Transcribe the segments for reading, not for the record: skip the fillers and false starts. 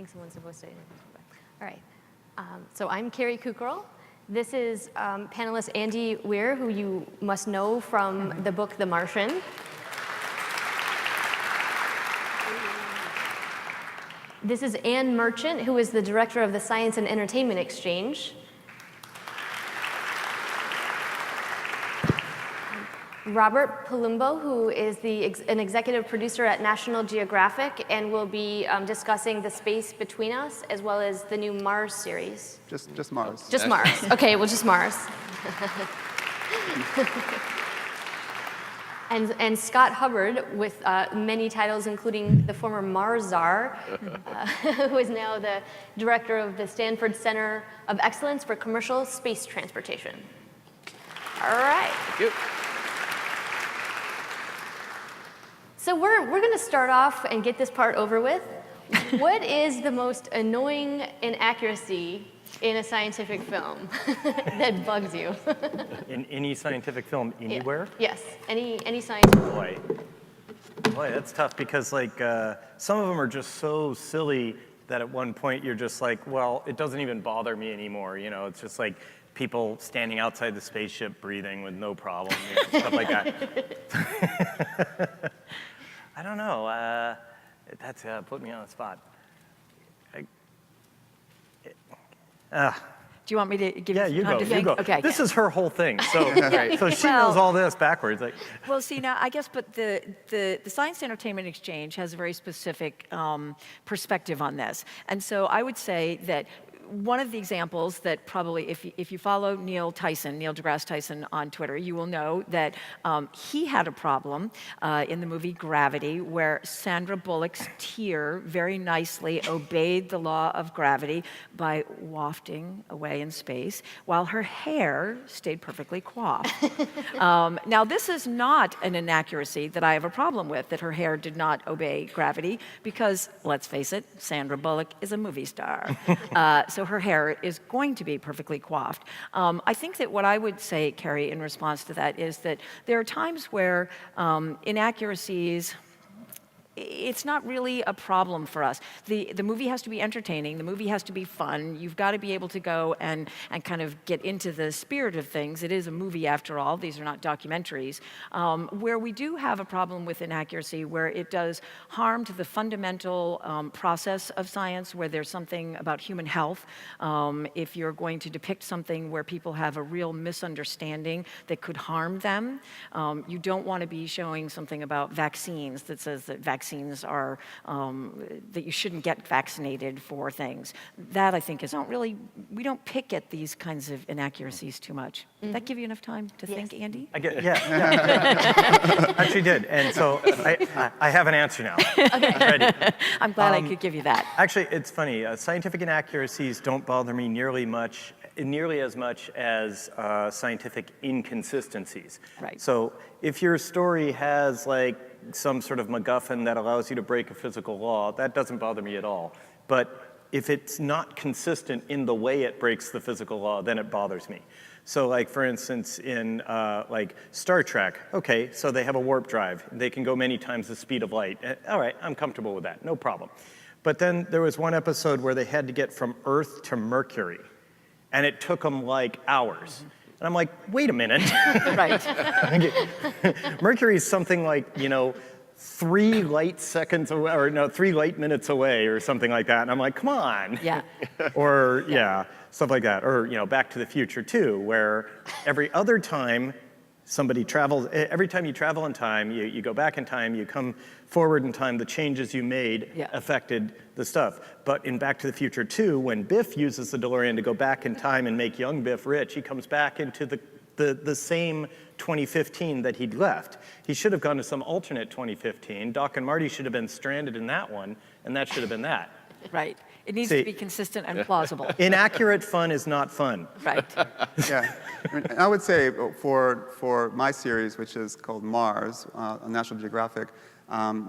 think someone's supposed to. All right. So I'm Keri Kukral. This is panelist Andy Weir, who you must know from the book The Martian. This is Anne Merchant, who is the director of the Science and Entertainment Exchange. Robert Palumbo, who is an executive producer at National Geographic and will be discussing The Space Between Us, as well as the new Mars series. Just Mars. Just Mars. Okay, well, just Mars. And Scott Hubbard, with many titles, including the former Mars czar, who is now the director of the Stanford Center of Excellence for Commercial Space Transportation. All right. Thank you. So we're going to start off and get this part over with. What is the most annoying inaccuracy in a scientific film that bugs you? In any scientific film, anywhere? Yes, any scientific. Boy, that's tough because like some of them are just so silly that at one point you're just like, well, it doesn't even bother me anymore. You know, it's just like people standing outside the spaceship breathing with no problem, you know, stuff like that. I don't know. That's put me on the spot. Do you want me to give you time to think? You go. Okay. This is her whole thing, so so she knows all this backwards. Like. Well, see, now I guess, but the Science Entertainment Exchange has a very specific perspective on this, and so I would say that one of the examples that probably, if you follow Neil deGrasse Tyson on Twitter, you will know that he had a problem in the movie Gravity, where Sandra Bullock's tear very nicely obeyed the law of gravity by wafting away in space, while her hair stayed perfectly coiffed. Now, this is not an inaccuracy that I have a problem with, that her hair did not obey gravity, because, let's face it, Sandra Bullock is a movie star. So her hair is going to be perfectly coiffed. I think that what I would say, Keri, in response to that is that there are times where inaccuracies, it's not really a problem for us. The movie has to be entertaining. The movie has to be fun. You've got to be able to go and kind of get into the spirit of things. It is a movie after all. These are not documentaries. Where we do have a problem with inaccuracy, where it does harm to the fundamental process of science, where there's something about human health. If you're going to depict something where people have a real misunderstanding that could harm them, you don't want to be showing something about vaccines that says that vaccines are, that you shouldn't get vaccinated for things. That, I think, is not really, we don't pick at these kinds of inaccuracies too much. Did that give you enough time to think, Andy? Yeah. Actually did, and so I have an answer now. Okay. Ready. I'm glad I could give you that. Actually, it's funny. Scientific inaccuracies don't bother me nearly as much as scientific inconsistencies. Right. So if your story has like some sort of MacGuffin that allows you to break a physical law, that doesn't bother me at all. But if it's not consistent in the way it breaks the physical law, then it bothers me. So like, for instance, in like Star Trek, okay, so they have a warp drive. They can go many times the speed of light. All right, I'm comfortable with that, no problem. But then there was one episode where they had to get from Earth to Mercury, and it took them like hours. And I'm like, wait a minute. Right. Mercury is something like, 3 light seconds away, or no, 3 light minutes away, or something like that. And I'm like, come on. Yeah. Or, stuff like that. Or, Back to the Future, too, where every other time somebody travels, every time you travel in time, you go back in time, you come forward in time, the changes you made affected the stuff. But in Back to the Future 2, when Biff uses the DeLorean to go back in time and make young Biff rich, he comes back into the same 2015 that he'd left. He should have gone to some alternate 2015. Doc and Marty should have been stranded in that one, and that should have been that. Right. It needs to be consistent and plausible. Inaccurate fun is not fun. Right. Yeah. I would say for my series, which is called Mars on National Geographic,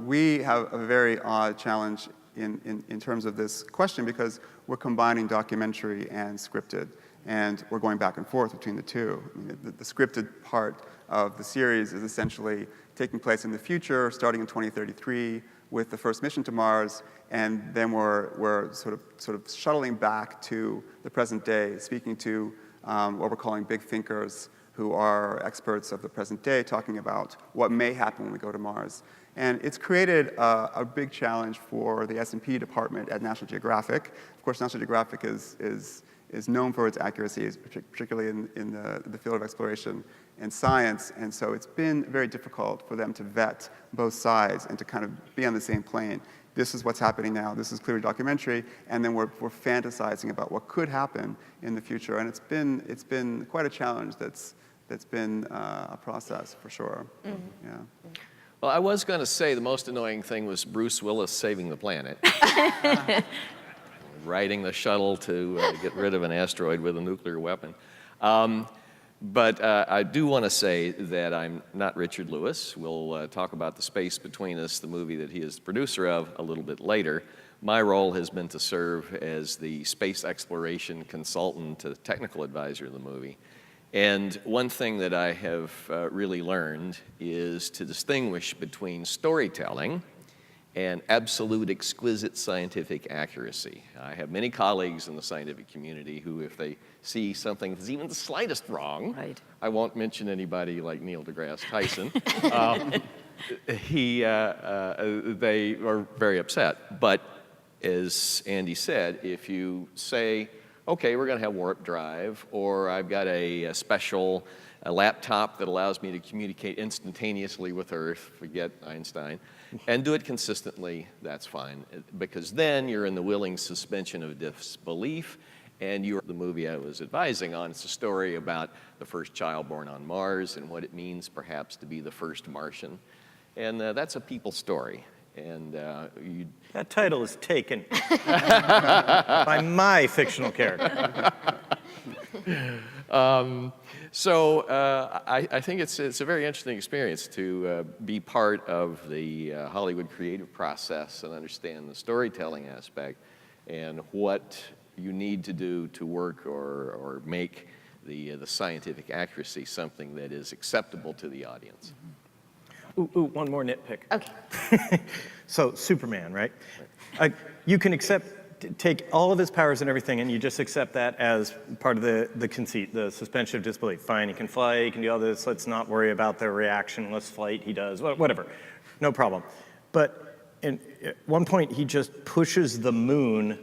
we have a very odd challenge in terms of this question, because we're combining documentary and scripted, and we're going back and forth between the two. I mean, the scripted part of the series is essentially taking place in the future, starting in 2033, with the first mission to Mars, and then we're sort of shuttling back to the present day, speaking to what we're calling big thinkers who are experts of the present day, talking about what may happen when we go to Mars. And it's created a big challenge for the S&P department at National Geographic. Of course, National Geographic is known for its accuracy, particularly in the field of exploration and science, and so it's been very difficult for them to vet both sides and to kind of be on the same plane. This is what's happening now, this is clearly documentary, and then we're fantasizing about what could happen in the future, and it's been quite a challenge that's been a process for sure. Mm-hmm. Yeah. Well, I was going to say the most annoying thing was Bruce Willis saving the planet. Riding the shuttle to get rid of an asteroid with a nuclear weapon. But I do want to say that I'm not Richard Lewis. We'll talk about The Space Between Us, the movie that he is the producer of, a little bit later. My role has been to serve as the space exploration consultant, technical advisor of the movie. And one thing that I have really learned is to distinguish between storytelling and absolute exquisite scientific accuracy. I have many colleagues in the scientific community who, if they see something that's even the slightest wrong, right. I won't mention anybody like Neil deGrasse Tyson, they are very upset. But as Andy said, if you say, okay, we're going to have warp drive, or I've got a special laptop that allows me to communicate instantaneously with Earth, forget Einstein, and do it consistently, that's fine. Because then you're in the willing suspension of disbelief, and you're the movie I was advising on. It's a story about the first child born on Mars and what it means perhaps to be the first Martian. And that's a people story. And that title is taken by my fictional character. So I think it's a very interesting experience to be part of the Hollywood creative process and understand the storytelling aspect and what you need to do to work or make the scientific accuracy something that is acceptable to the audience. Ooh, one more nitpick. Okay. So Superman, right? You can take all of his powers and everything, and you just accept that as part of the conceit, the suspension of disbelief. Fine, he can fly, he can do all this, let's not worry about the reactionless flight he does, whatever, no problem. But at one point, he just pushes the moon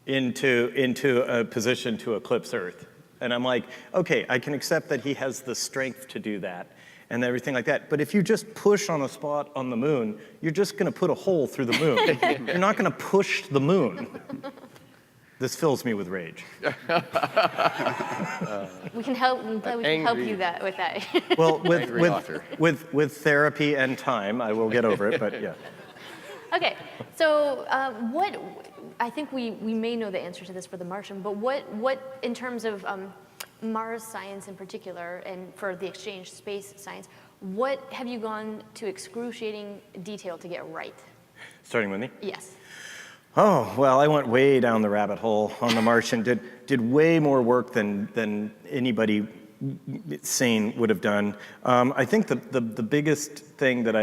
into a position to eclipse Earth. And I'm like, okay, I can accept that he has the strength to do that and everything like that. But if you just push on a spot on the moon, you're just going to put a hole through the moon. You're not going to push the moon. This fills me with rage. We can help you with that. Well, with therapy and time, I will get over it, but yeah. Okay, so I think we may know the answer to this for the Martian, but what in terms of Mars science in particular, and for the exchange space science, what have you gone to excruciating detail to get right? Starting with me? Yes. Oh, well, I went way down the rabbit hole on the Martian, did way more work than anybody sane would have done. I think the biggest thing that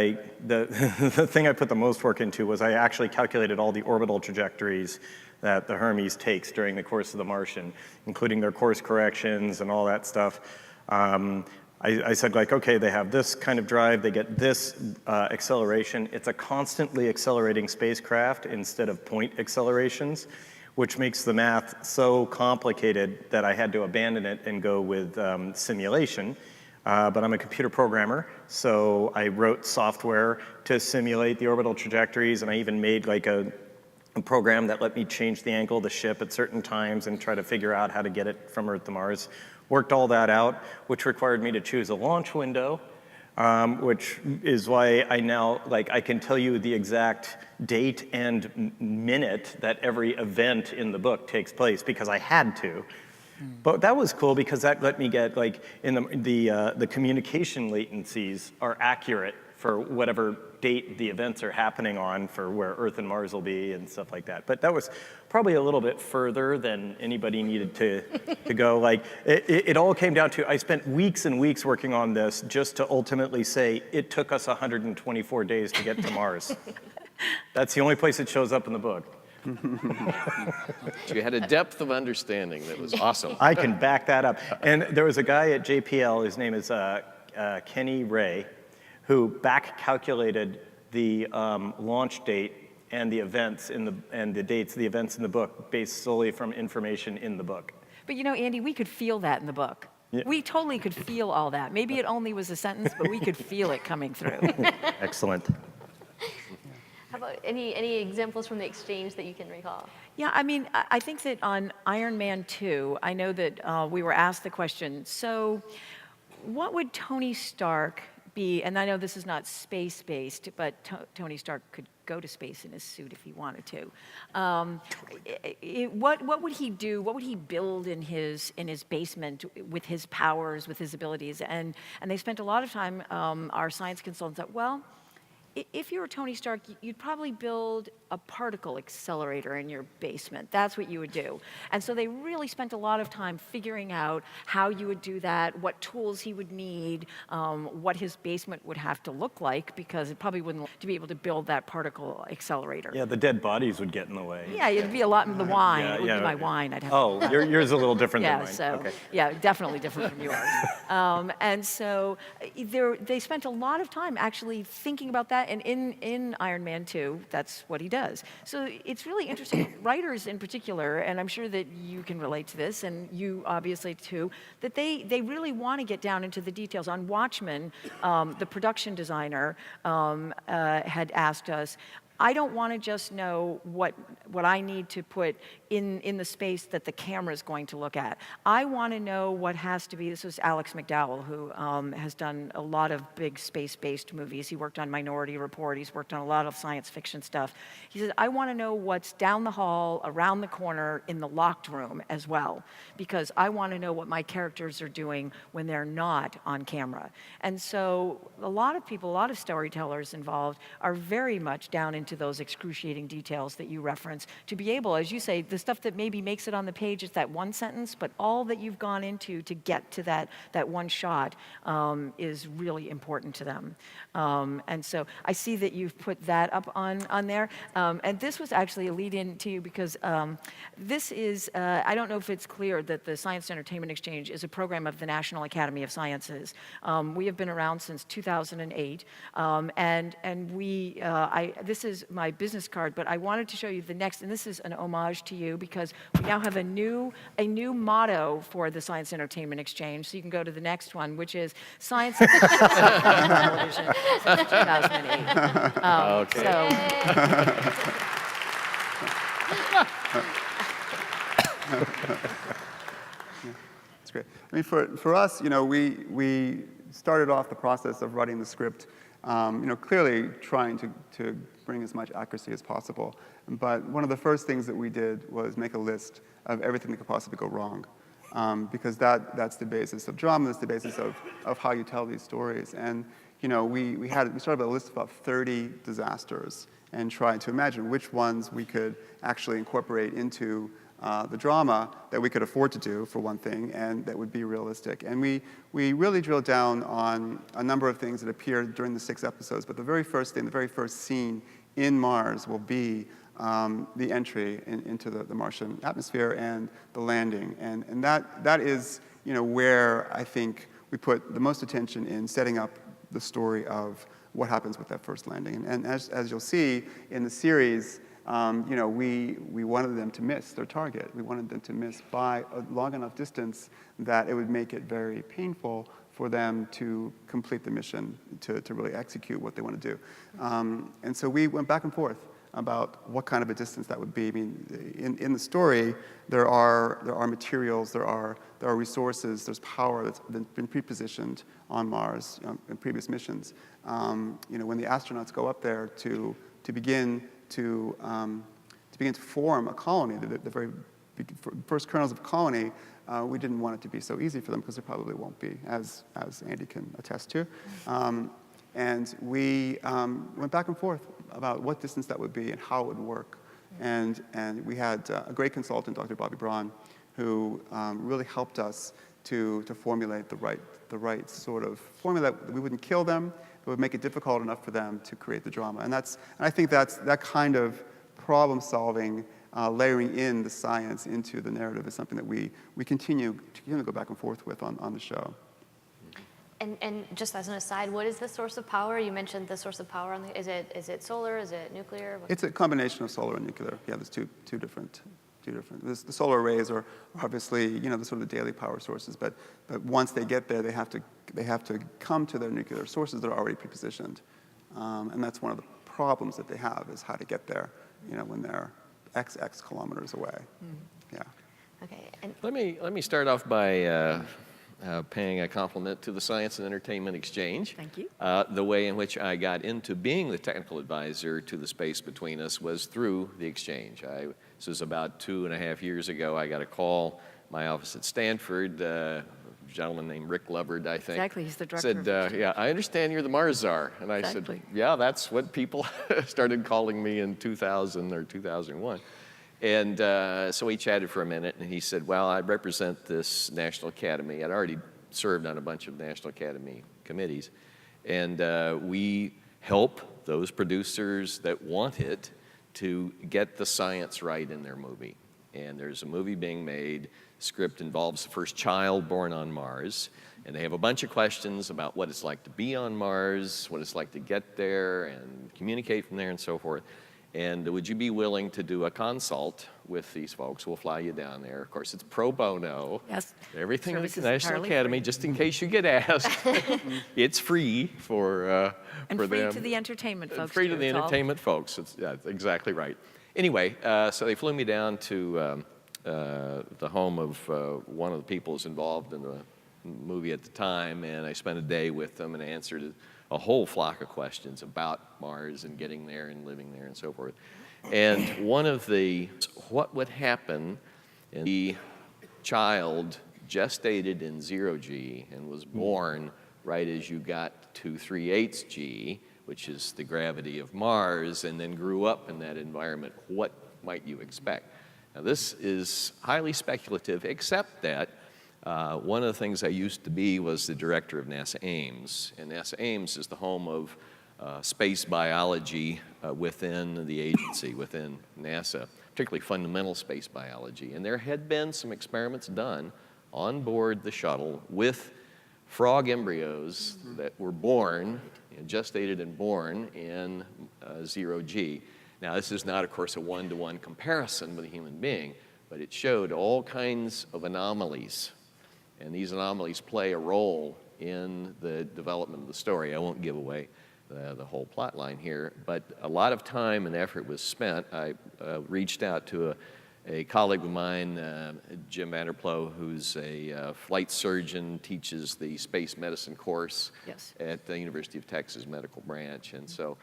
the thing I put the most work into was I actually calculated all the orbital trajectories that the Hermes takes during the course of the Martian, including their course corrections and all that stuff. I said, like, okay, they have this kind of drive, they get this acceleration. It's a constantly accelerating spacecraft instead of point accelerations, which makes the math so complicated that I had to abandon it and go with simulation. But I'm a computer programmer, so I wrote software to simulate the orbital trajectories, and I even made like a program that let me change the angle of the ship at certain times and try to figure out how to get it from Earth to Mars. Worked all that out, which required me to choose a launch window, which is why I now, I can tell you the exact date and minute that every event in the book takes place, because I had to. But that was cool because that let me get, the communication latencies are accurate for whatever date the events are happening on, for where Earth and Mars will be and stuff like that. But that was probably a little bit further than anybody needed to go. Like, it all came down to, I spent weeks and weeks working on this just to ultimately say, it took us 124 days to get to Mars. That's the only place it shows up in the book. You had a depth of understanding that was awesome. I can back that up. And there was a guy at JPL, his name is Kenny Ray, who back calculated the launch date and the events and the dates of the events in the book based solely from information in the book. But you know, Andy, we could feel that in the book. Yeah. We totally could feel all that. Maybe it only was a sentence, but we could feel it coming through. Excellent. How about any examples from the exchange that you can recall? Yeah, I mean, I think that on Iron Man 2, I know that we were asked the question, so what would Tony Stark be, and I know this is not space-based, but Tony Stark could go to space in his suit if he wanted to. What would he do? What would he build in his basement with his powers, with his abilities? And they spent a lot of time, our science consultants thought, well, if you were Tony Stark, you'd probably build a particle accelerator in your basement. That's what you would do. And so they really spent a lot of time figuring out how you would do that, what tools he would need, what his basement would have to look like, because it probably wouldn't to be able to build that particle accelerator. Yeah, the dead bodies would get in the way. Yeah, it'd be a lot in the wine. It would be my wine. I'd have to yours is a little different than mine. So, okay. Yeah, definitely different from yours. And so they spent a lot of time actually thinking about that. And in Iron Man 2, that's what he does. So it's really interesting. Writers in particular, and I'm sure that you can relate to this, and you obviously too, that they really want to get down into the details. On Watchmen, the production designer had asked us, I don't want to just know what I need to put in the space that the camera is going to look at. I want to know what has to be. This was Alex McDowell, who has done a lot of big space-based movies. He worked on Minority Report. He's worked on a lot of science fiction stuff. He said, I want to know what's down the hall, around the corner, in the locked room as well, because I want to know what my characters are doing when they're not on camera. And so a lot of people, a lot of storytellers involved are very much down into those excruciating details that you reference to be able, as you say, the stuff that maybe makes it on the page is that one sentence, but all that you've gone into to get to that one shot is really important to them. And so I see that you've put that up on there. And this was actually a lead-in to you because this is, I don't know if it's clear that the Science Entertainment Exchange is a program of the National Academy of Sciences. We have been around since 2008, and we, this is my business card, but I wanted to show you the next, and this is an homage to you because we now have a new motto for the Science Entertainment Exchange. So you can go to the next one, which is Science Television since 2008. Okay. That's great. I mean, for us, you know, we started off the process of writing the script, you know, clearly trying to bring as much accuracy as possible. But one of the first things that we did was make a list of everything that could possibly go wrong, because that's the basis of drama. That's the basis of how you tell these stories. And you know, we started with a list of about 30 disasters and tried to imagine which ones we could actually incorporate into the drama that we could afford to do, for one thing, and that would be realistic. And we really drilled down on a number of things that appeared during the 6 episodes. But the very first thing, the very first scene in Mars will be the entry into the Martian atmosphere and the landing. And that is, you know, where I think we put the most attention in setting up the story of what happens with that first landing. And as you'll see in the series, you know, we wanted them to miss their target. We wanted them to miss by a long enough distance that it would make it very painful for them to complete the mission, to really execute what they want to do. And so we went back and forth about what kind of a distance that would be. I mean, in the story, there are materials, there are resources, there's power that's been pre-positioned on Mars in previous missions. You know, when the astronauts go up there to begin to form a colony, the very first kernels of colony, we didn't want it to be so easy for them because it probably won't be, as Andy can attest to. And we went back and forth about what distance that would be and how it would work. And we had a great consultant, Dr. Bobby Braun, who really helped us to formulate the right sort of formula that we wouldn't kill them, but would make it difficult enough for them to create the drama. And I think that kind of problem solving, layering in the science into the narrative is something that we continue to go back and forth with on the show. And just as an aside, what is the source of power? You mentioned the source of power. Is it solar? Is it nuclear? It's a combination of solar and nuclear. Yeah, there's two different. The solar arrays are obviously, the sort of the daily power sources, but once they get there, they have to come to their nuclear sources that are already prepositioned, and that's one of the problems that they have is how to get there, when they're XX kilometers away. Yeah. Okay. And Let me start off by paying a compliment to the Science and Entertainment Exchange. Thank you. The way in which I got into being the technical advisor to the Space Between Us was through the exchange. This was about 2.5 years ago. I got a call, my office at Stanford, a gentleman named Rick Lovard, I think. Exactly, he's the director said, of exchange. yeah, I understand you're the Mars Czar. And I Exactly. said, yeah, that's what people started calling me in 2000 or 2001. And so we chatted for a minute, and he said, well, I represent this National Academy. I'd already served on a bunch of National Academy committees. And we help those producers that want it to get the science right in their movie. And there's a movie being made. Script involves the first child born on Mars. And they have a bunch of questions about what it's like to be on Mars, what it's like to get there and communicate from there and so forth. And would you be willing to do a consult with these folks? We'll fly you down there. Of course, it's pro bono. Yes. Everything at Service the is National entirely Academy, free. just in case you get asked. It's free for And for free them. to the entertainment folks. Free to too, the it's all- entertainment folks. Yeah, exactly right. Anyway, so they flew me down to the home of one of the people who's involved in the movie at the time, and I spent a day with them and answered a whole flock of questions about Mars and getting there and living there and so forth. And one of what would happen if the child gestated in 0G and was born right as you got to 3/8 G, which is the gravity of Mars, and then grew up in that environment, what might you expect? Now, this is highly speculative, except that one of the things I used to be was the director of NASA Ames. And NASA Ames is the home of space biology within the agency, within NASA, particularly fundamental space biology. And there had been some experiments done on board the shuttle with frog embryos that were born, gestated and born in 0G. Now, this is not, of course, a one-to-one comparison with a human being, but it showed all kinds of anomalies. And these anomalies play a role in the development of the story. I won't give away the whole plot line here, but a lot of time and effort was spent. I reached out to a colleague of mine, Jim Vanderploe, who's a flight surgeon, teaches the space medicine course Yes. at the University of Texas Medical Branch. And so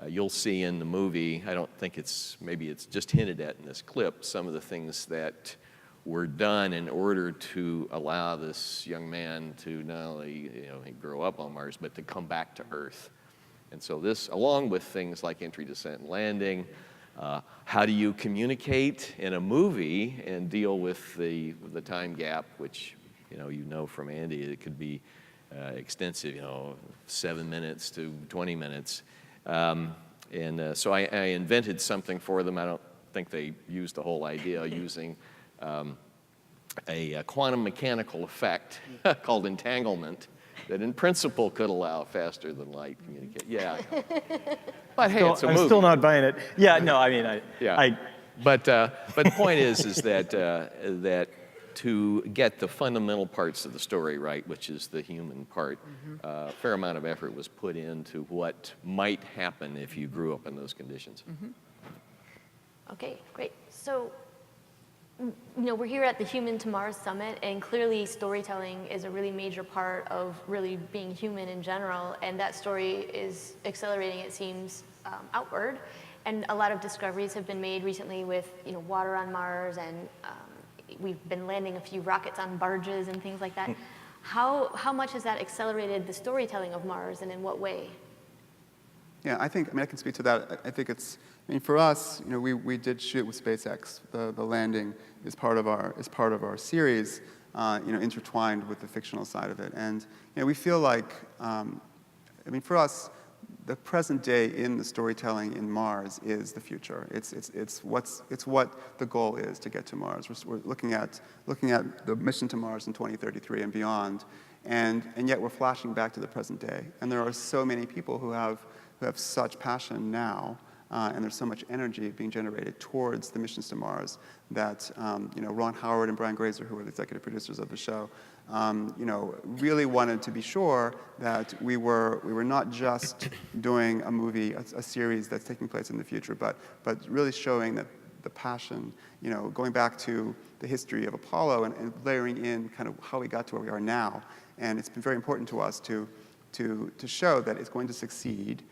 you'll see in the movie, I don't think maybe it's just hinted at in this clip, some of the things that were done in order to allow this young man to not only grow up on Mars, but to come back to Earth. And so this, along with things like entry, descent, and landing, how do you communicate in a movie and deal with the time gap, which you know from Andy, it could be extensive, 7 minutes to 20 minutes. So I invented something for them. I don't think they used the whole idea using a quantum mechanical effect called entanglement that in principle could allow faster than light communication. Yeah. But hey, it's a movie. I'm still not buying it. Yeah, no, I mean, But the point is that that to get the fundamental parts of the story right, which is the human part, a fair amount of effort was put into what might happen if you grew up in those conditions. Okay, great. So, we're here at the Human to Mars Summit, and clearly storytelling is a really major part of really being human in general, and that story is accelerating, it seems, outward. And a lot of discoveries have been made recently with, water on Mars, and we've been landing a few rockets on barges and things like that. How much has that accelerated the storytelling of Mars, and in what way? Yeah, I can speak to that. I think I mean, for us, we did shoot with SpaceX. The landing is part of our series, intertwined with the fictional side of it. And we feel like, for us, the present day in the storytelling in Mars is the future. It's what the goal is to get to Mars. We're looking at the mission to Mars in 2033 and beyond, and yet we're flashing back to the present day. And there are so many people who have such passion now. And there's so much energy being generated towards the missions to Mars that Ron Howard and Brian Grazer, who are the executive producers of the show, really wanted to be sure that we were not just doing a movie, a series that's taking place in the future, but really showing that the passion, going back to the history of Apollo and layering in kind of how we got to where we are now. And it's been very important to us to show that it's going to succeed.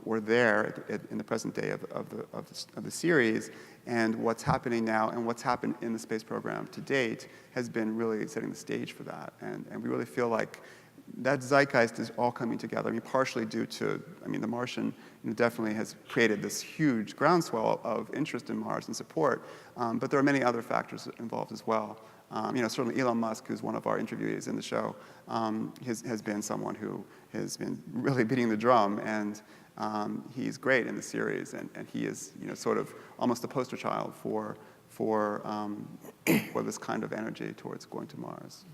We're there in the present day of the series, and what's happening now and what's happened in the space program to date has been really setting the stage for that. And we really feel like that zeitgeist is all coming together. I mean, partially due to, The Martian definitely has created this huge groundswell of interest in Mars and support, but there are many other factors involved as well. Certainly Elon Musk, who's one of our interviewees in the show, has been someone who has been really beating the drum, and he's great in the series, and he is, sort of almost a poster child for this kind of energy towards going to Mars.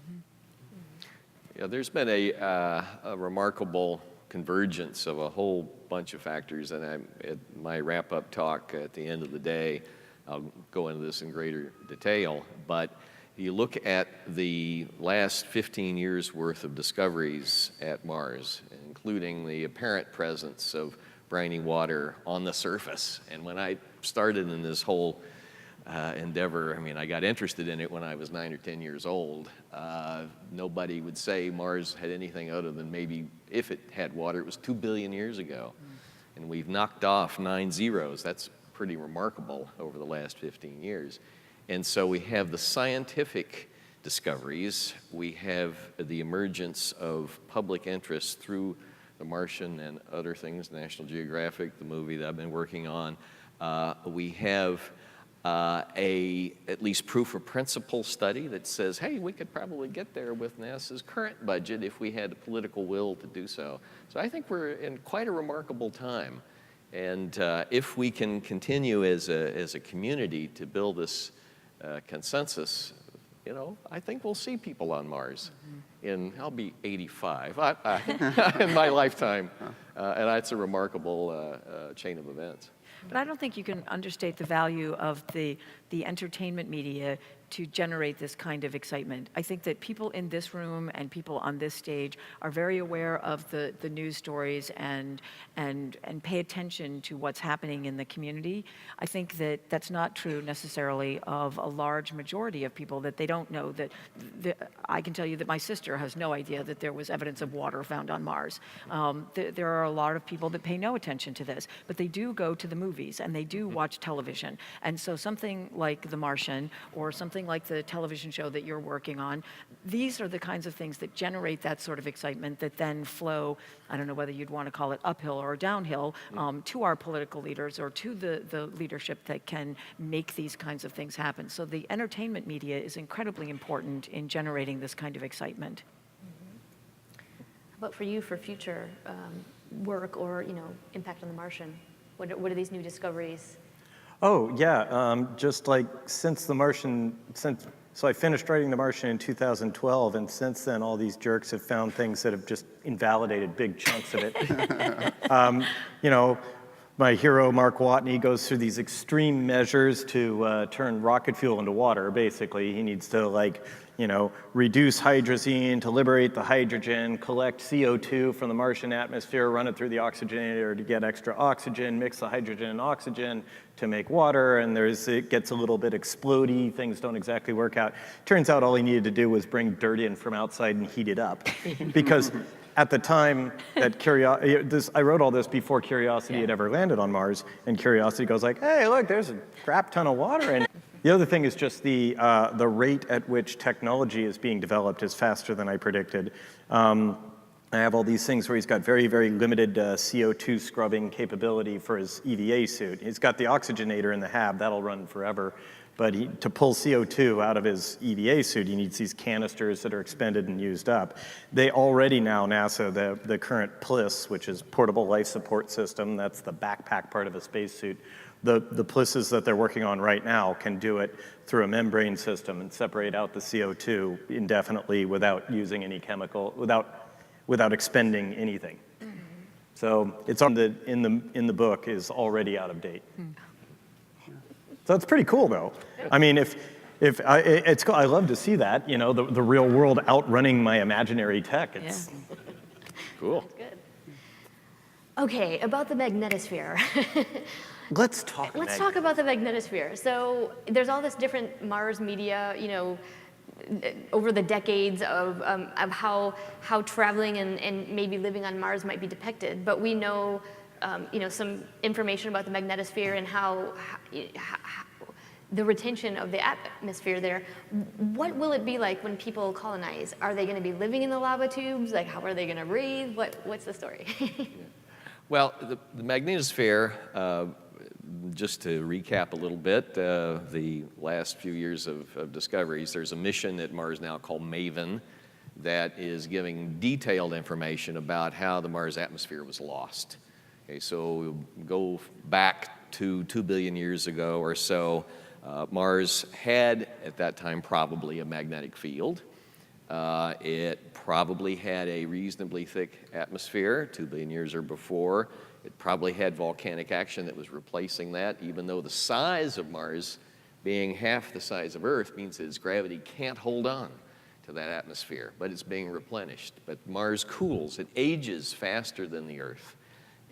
Yeah, there's been a remarkable convergence of a whole bunch of factors, and at my wrap-up talk at the end of the day, I'll go into this in greater detail, but you look at the last 15 years worth of discoveries at Mars, including the apparent presence of briny water on the surface. And when I started in this whole endeavor, I got interested in it when I was 9 or 10 years old. Nobody would say Mars had anything other than maybe, if it had water, it was 2 billion years ago. And we've knocked off 9 zeros. That's pretty remarkable over the last 15 years. And so we have the scientific discoveries, we have the emergence of public interest through The Martian and other things, National Geographic, the movie that I've been working on. We have at least proof of principle study that says, hey, we could probably get there with NASA's current budget if we had the political will to do so. So I think we're in quite a remarkable time. And if we can continue as a community to build this consensus, I think we'll see people on Mars. I'll be 85 in my lifetime, and that's a remarkable chain of events. But I don't think you can understate the value of the entertainment media to generate this kind of excitement. I think that people in this room and people on this stage are very aware of the news stories and pay attention to what's happening in the community. I think that that's not true necessarily of a large majority of people, that they don't know that. I can tell you that my sister has no idea that there was evidence of water found on Mars. There are a lot of people that pay no attention to this, but they do go to the movies and they do watch television. And so something like The Martian or something like the television show that you're working on, these are the kinds of things that generate that sort of excitement that then flow, I don't know whether you'd want to call it uphill or downhill, to our political leaders or to the leadership that can make these kinds of things happen. So the entertainment media is incredibly important in generating this kind of excitement. How about for you, for future work or impact on The Martian? What are these new discoveries? Oh, yeah, just like since The Martian, so I finished writing The Martian in 2012, and since then all these jerks have found things that have just invalidated big chunks of it. My hero, Mark Watney, goes through these extreme measures to turn rocket fuel into water, basically. He needs to, reduce hydrazine to liberate the hydrogen, collect CO2 from the Martian atmosphere, run it through the oxygenator to get extra oxygen, mix the hydrogen and oxygen to make water, and it gets a little bit explodey, things don't exactly work out. Turns out all he needed to do was bring dirt in from outside and heat it up. Because at the time that I wrote all this before Curiosity had ever landed on Mars, and Curiosity goes like, hey, look, there's a crap ton of water in it. The other thing is just the rate at which technology is being developed is faster than I predicted. I have all these things where he's got very, very limited CO2 scrubbing capability for his EVA suit. He's got the oxygenator in the hab, that'll run forever. But to pull CO2 out of his EVA suit, he needs these canisters that are expended and used up. They already now, NASA, the current PLIS, which is Portable Life Support System, that's the backpack part of a spacesuit. The PLISs that they're working on right now can do it through a membrane system and separate out the CO2 indefinitely without using any chemical, without expending anything. So it's in the book is already out of date. So it's pretty cool, though. I mean, I love to see that, you know, the real world outrunning my imaginary tech. It's Cool. Good. Okay, about the magnetosphere. Let's talk about the magnetosphere. So there's all this different Mars media, you know, over the decades of how traveling and maybe living on Mars might be depicted. But we know, you know, some information about the magnetosphere and how the retention of the atmosphere there. What will it be like when people colonize? Are they going to be living in the lava tubes? Like, how are they going to breathe? What's the story? Well, the magnetosphere, just to recap a little bit, the last few years of discoveries, there's a mission at Mars now called MAVEN that is giving detailed information about how the Mars atmosphere was lost. Okay, so we'll go back to 2 billion years ago or so. Mars had, at that time, probably a magnetic field. It probably had a reasonably thick atmosphere 2 billion years or before. It probably had volcanic action that was replacing that, even though the size of Mars, being half the size of Earth, means that its gravity can't hold on to that atmosphere, but it's being replenished. But Mars cools. It ages faster than the Earth.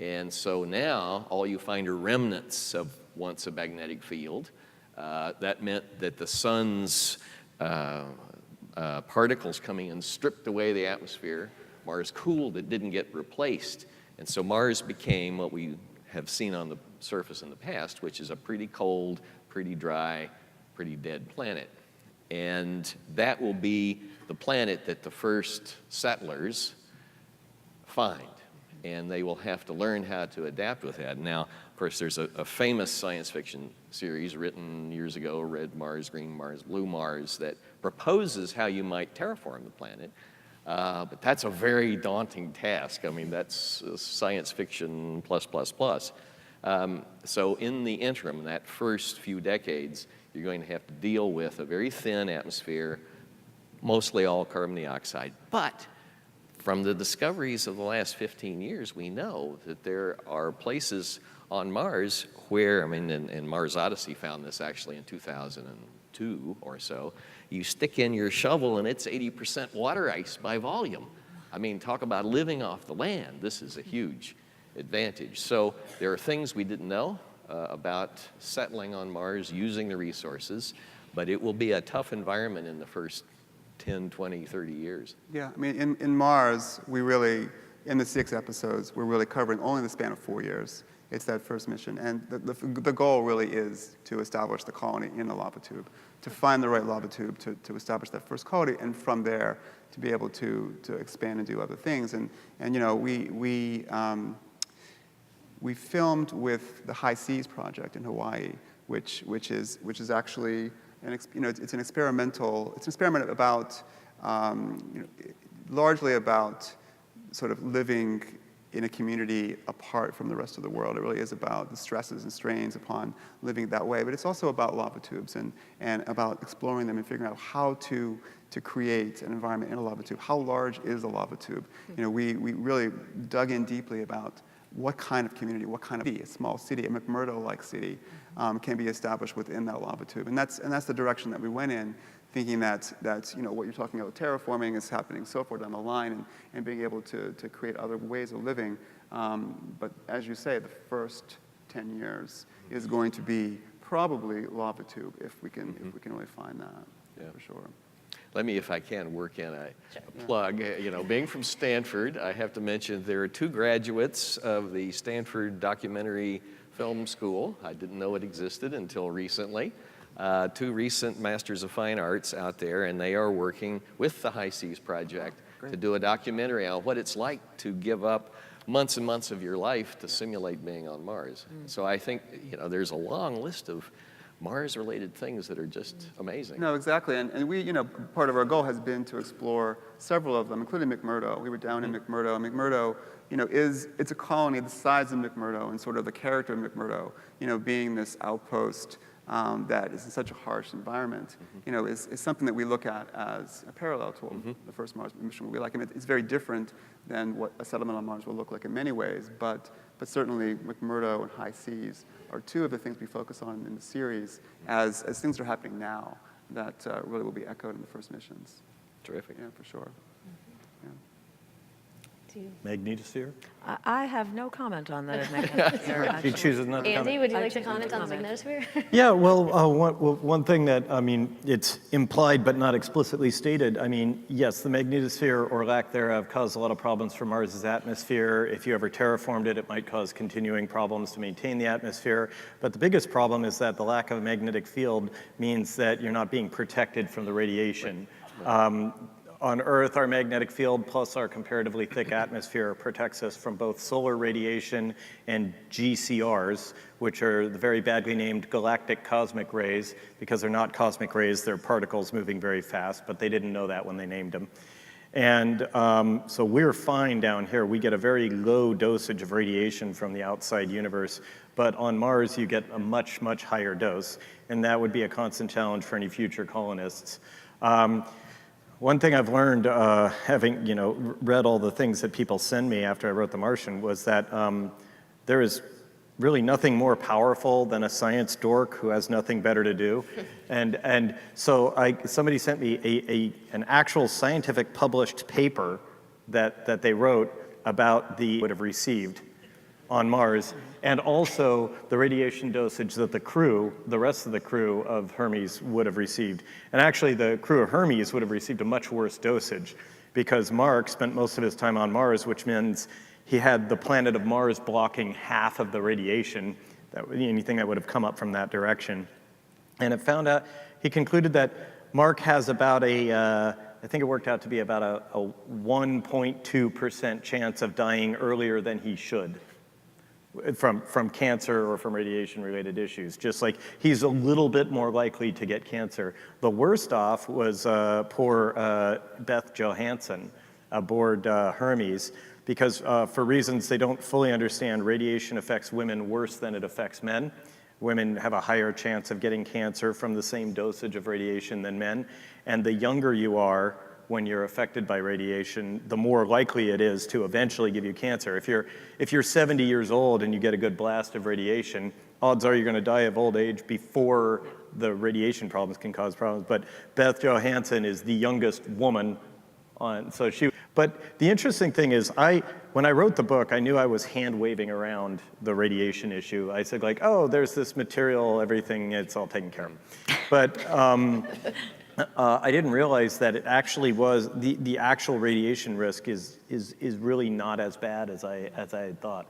And so now all you find are remnants of once a magnetic field. That meant that the sun's particles coming in stripped away the atmosphere. Mars cooled, it didn't get replaced. And so Mars became what we have seen on the surface in the past, which is a pretty cold, pretty dry, pretty dead planet. And that will be the planet that the first settlers find. And they will have to learn how to adapt with that. Now, of course, there's a famous science fiction series written years ago, Red Mars, Green Mars, Blue Mars, that proposes how you might terraform the planet. But that's a very daunting task. I mean, that's science fiction plus, plus, plus. So in the interim, that first few decades, you're going to have to deal with a very thin atmosphere, mostly all carbon dioxide. But from the discoveries of the last 15 years, we know that there are places on Mars where, I mean, and Mars Odyssey found this actually in 2002 or so, you stick in your shovel and it's 80% water ice by volume. I mean, talk about living off the land. This is a huge advantage. So there are things we didn't know about settling on Mars, using the resources, but it will be a tough environment in the first 10, 20, 30 years. Yeah, I mean, in Mars, we really, in the 6 episodes, we're really covering only the span of 4 years. It's that first mission. And the goal really is to establish the colony in the lava tube, to find the right lava tube to establish that first colony, and from there to be able to expand and do other things. And you know, we filmed with the High Seas project in Hawaii, which is actually it's an experiment about largely about sort of living in a community apart from the rest of the world. It really is about the stresses and strains upon living that way, but it's also about lava tubes and about exploring them and figuring out how to create an environment in a lava tube. How large is a lava tube? You know, we really dug in deeply about what kind of community, what kind of a small city, a McMurdo-like city, can be established within that lava tube. And that's the direction that we went in, thinking that you know, what you're talking about, terraforming is happening so far down the line, and being able to create other ways of living. But as you say, the first 10 years is going to be probably lava tube if we can really find that, for sure. Let me, if I can, work in a plug. You know, being from Stanford, I have to mention there are 2 graduates of the Stanford Documentary Film School. I didn't know it existed until recently. two recent Masters of Fine Arts out there, and they are working with the High Seas Project to do a documentary on what it's like to give up months and months of your life to simulate being on Mars. So I think, there's a long list of Mars-related things that are just amazing. No, exactly. And we, part of our goal has been to explore several of them, including McMurdo. We were down in McMurdo. McMurdo, it's a colony the size of McMurdo and sort of the character of McMurdo, being this outpost that is in such a harsh environment, is something that we look at as a parallel to the first Mars mission. We like it. It's very different than what a settlement on Mars will look like in many ways, but certainly McMurdo and High Seas are two of the things we focus on in the series as things are happening now that really will be echoed in the first missions. Terrific. Yeah, for sure. Magnetosphere? I have no comment on the Magnetosphere. She chooses not to Andy, comment. would you I like to choose not to comment on the comment. Magnetosphere? Yeah, well, one thing that, it's implied but not explicitly stated. Yes, the magnetosphere or lack thereof caused a lot of problems for Mars's atmosphere. If you ever terraformed it, it might cause continuing problems to maintain the atmosphere. But the biggest problem is that the lack of a magnetic field means that you're not being protected from the radiation. On Earth, our magnetic field plus our comparatively thick atmosphere protects us from both solar radiation and GCRs, which are the very badly named galactic cosmic rays, because they're not cosmic rays, they're particles moving very fast, but they didn't know that when they named them. And so we're fine down here. We get a very low dosage of radiation from the outside universe, but on Mars you get a much, much higher dose, and that would be a constant challenge for any future colonists. One thing I've learned, having read all the things that people send me after I wrote The Martian, was that there is really nothing more powerful than a science dork who has nothing better to do. And so somebody sent me an actual scientific published paper that they wrote about the would have received on Mars, and also the radiation dosage that the rest of the crew of Hermes would have received. And actually, the crew of Hermes would have received a much worse dosage, because Mark spent most of his time on Mars, which means he had the planet of Mars blocking half of the radiation, anything that would have come up from that direction. And he concluded that Mark has about I think it worked out to be about a 1.2% chance of dying earlier than he should. From cancer or from radiation-related issues. Just like he's a little bit more likely to get cancer. The worst off was poor Beth Johansen aboard Hermes, because for reasons they don't fully understand, radiation affects women worse than it affects men. Women have a higher chance of getting cancer from the same dosage of radiation than men. And the younger you are when you're affected by radiation, the more likely it is to eventually give you cancer. If you're 70 years old and you get a good blast of radiation, odds are you're going to die of old age before the radiation problems can cause problems. But Beth Johansen is the youngest woman on, but the interesting thing is, when I wrote the book, I knew I was hand-waving around the radiation issue. I said oh, there's this material, everything, it's all taken care of. But I didn't realize that it actually was, the actual radiation risk is really not as bad as I had thought.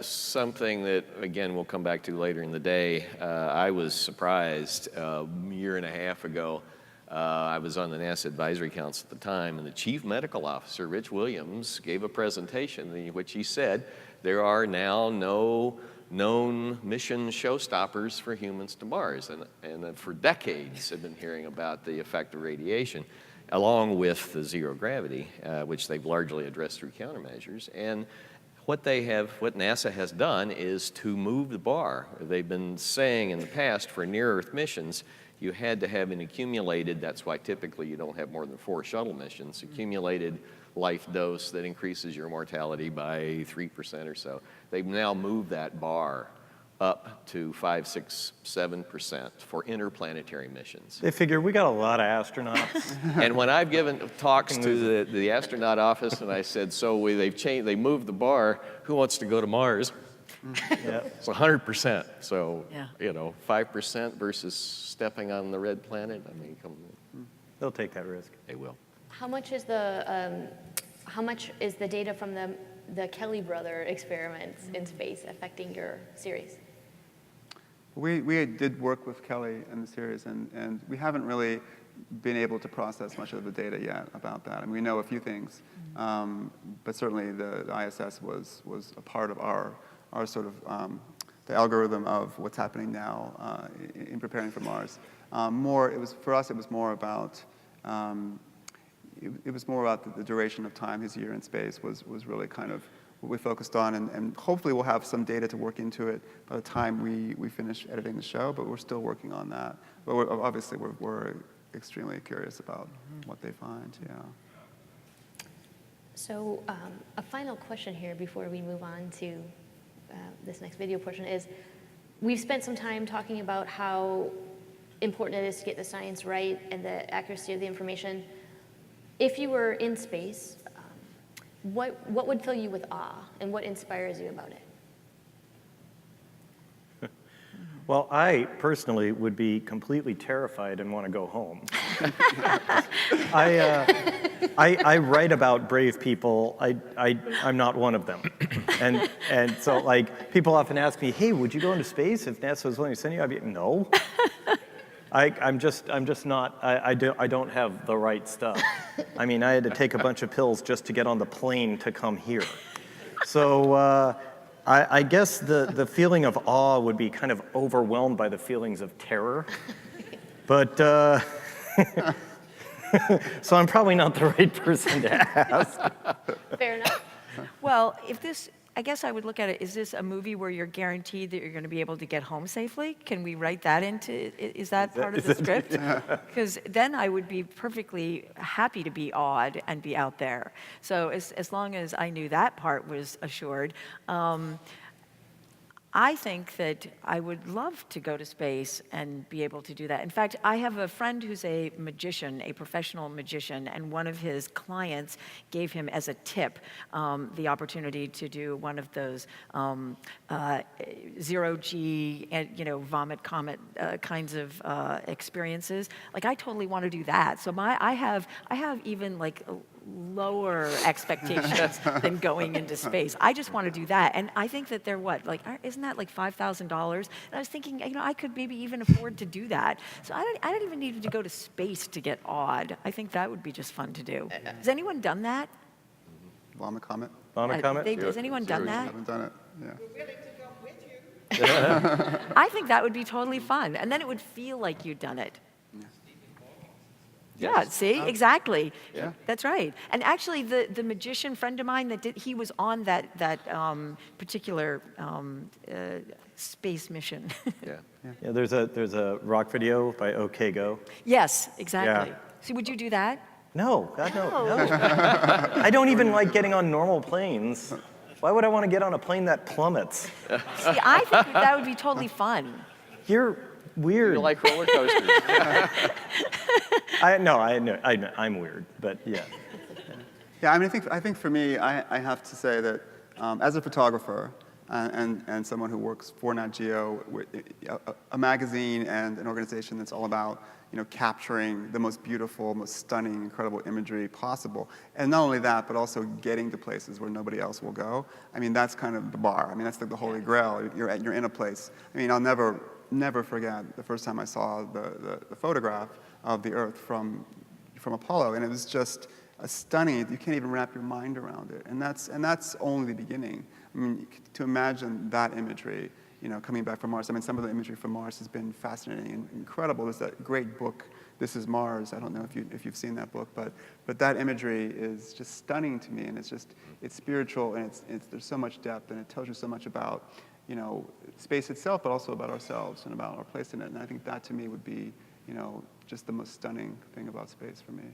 Something that, again, we'll come back to later in the day. I was surprised a year and a half ago. I was on the NASA Advisory Council at the time, and the Chief Medical Officer, Rich Williams, gave a presentation in which he said there are now no known mission showstoppers for humans to Mars. And for decades have been hearing about the effect of radiation, along with the zero gravity, which they've largely addressed through countermeasures. And what NASA has done is to move the bar. They've been saying in the past for near-Earth missions, you had to have an accumulated, that's why typically you don't have more than 4 shuttle missions, accumulated life dose that increases your mortality by 3% or so. They've now moved that bar up to 5, 6, 7% for interplanetary missions. They figure we got a lot of astronauts. And when I've given talks to the astronaut office and I said, so they moved the bar, who wants to go to Mars? Yeah. It's 100%. So, Yeah. 5% versus stepping on the red planet. I mean, come on. They'll take that risk. They will. How much is the data from the Kelly brother experiments in space affecting your series? We did work with Kelly in the series, and we haven't really been able to process much of the data yet about that. I mean, we know a few things, but certainly the ISS was a part of our sort of the algorithm of what's happening now in preparing for Mars. For us, it was more about the duration of time his year in space was really kind of what we focused on, and hopefully we'll have some data to work into it by the time we finish editing the show, but we're still working on that. But obviously we're extremely curious about what they find, yeah. So a final question here before we move on to this next video portion is, we've spent some time talking about how important it is to get the science right and the accuracy of the information. If you were in space, what would fill you with awe, and what inspires you about it? Well, I personally would be completely terrified and want to go home. I write about brave people. I'm not one of them. And so, like, people often ask me, hey, would you go into space if NASA was willing to send you? I'd be, no. I'm just not, I don't have the right stuff. I mean, I had to take a bunch of pills just to get on the plane to come here. So I guess the feeling of awe would be kind of overwhelmed by the feelings of terror. But, so I'm probably not the right person to ask. Fair enough. Well, I guess I would look at it, is this a movie where you're guaranteed that you're going to be able to get home safely? Can we write that into, is that part of the script? Because then I would be perfectly happy to be awed and be out there. So as long as I knew that part was assured, I think that I would love to go to space and be able to do that. In fact, I have a friend who's a magician, a professional magician, and one of his clients gave him as a tip the opportunity to do one of those zero-G, vomit comet kinds of experiences. Like, I totally want to do that. So I have even like lower expectations than going into space. I just want to do that. And I think that they're isn't that like $5,000? And I was thinking, I could maybe even afford to do that. So I don't even need to go to space to get awed. I think that would be just fun to do. Has anyone done that? Vomit comet? Vomit comet? Has anyone done I that? haven't done it, yeah. We're willing to come with you. I think that would be totally fun. And then it would feel like you'd done it. Yeah, see, exactly. Yeah. That's right. And actually, the magician friend of mine he was on that particular space mission. Yeah. Yeah, there's a rock video by OK Go. Yes, exactly. Yeah. See, would you do that? No, God, no. I don't even like getting on normal planes. Why would I want to get on a plane that plummets? See, I think that would be totally fun. You're weird. You like roller coasters? I'm weird, but yeah. Yeah, I mean, I think for me, I have to say that as a photographer and someone who works for Nat Geo, a magazine and an organization that's all about capturing the most beautiful, most stunning, incredible imagery possible, and not only that, but also getting to places where nobody else will go. I mean, that's kind of the bar. I mean, that's like the holy grail. You're in a place. I mean, I'll never forget the first time I saw the photograph of the Earth from Apollo, and it was just a stunning. You can't even wrap your mind around it, and that's only the beginning. I mean, to imagine that imagery, coming back from Mars. I mean, some of the imagery from Mars has been fascinating and incredible. There's that great book, This Is Mars. I don't know if you've seen that book, but that imagery is just stunning to me, and it's spiritual, and there's so much depth, and it tells you so much about space itself, but also about ourselves and about our place in it. And I think that to me would be just the most stunning thing about space for me.